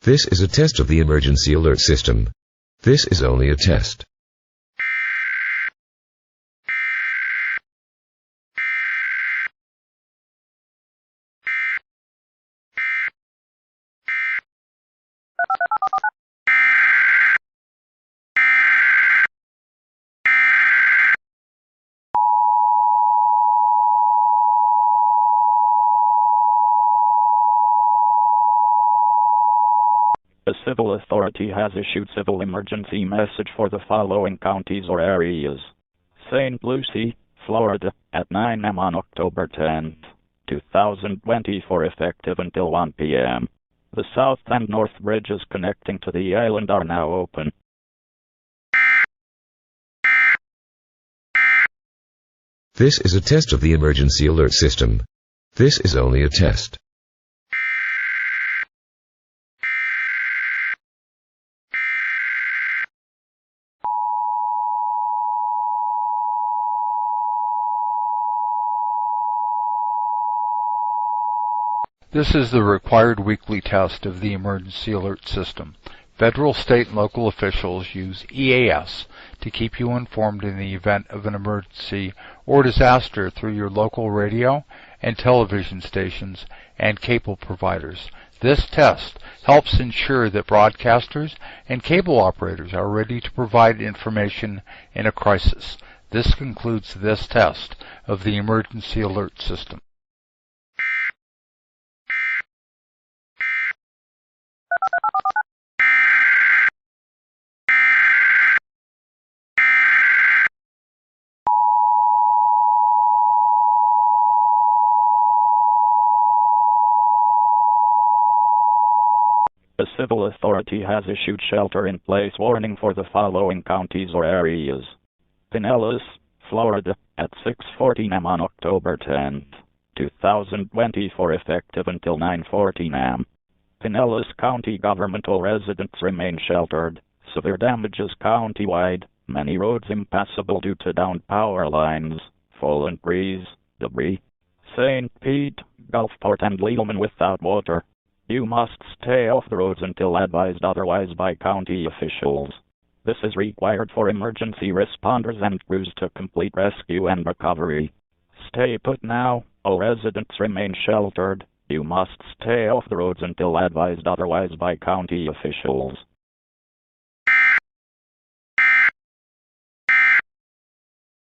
This is a test of the emergency alert system. This is only a test. A civil authority has issued civil emergency message for the following counties or areas. St. Lucie, Florida, at 9 a.m. on October 10, 2024, effective until 1 p.m. The south and north bridges connecting to the island are now open. This is a test of the emergency alert system. This is only a test. This is the required weekly test of the emergency alert system. Federal, state, and local officials use EAS to keep you informed in the event of an emergency or disaster through your local radio and television stations and cable providers. This test helps ensure that broadcasters and cable operators are ready to provide information in a crisis. This concludes this test of the emergency alert system. A civil authority has issued shelter-in-place warning for the following counties or areas. Pinellas, Florida, at 6:14 a.m. on October 10, 2024, effective until 9:14 a.m. Pinellas County governmental residents remain sheltered. Severe damages countywide. Many roads impassable due to downed power lines, fallen trees, debris. St. Pete, Gulfport, and Leelman without water. You must stay off the roads until advised otherwise by county officials. This is required for emergency responders and crews to complete rescue and recovery. Stay put now. All residents remain sheltered. You must stay off the roads until advised otherwise by county officials.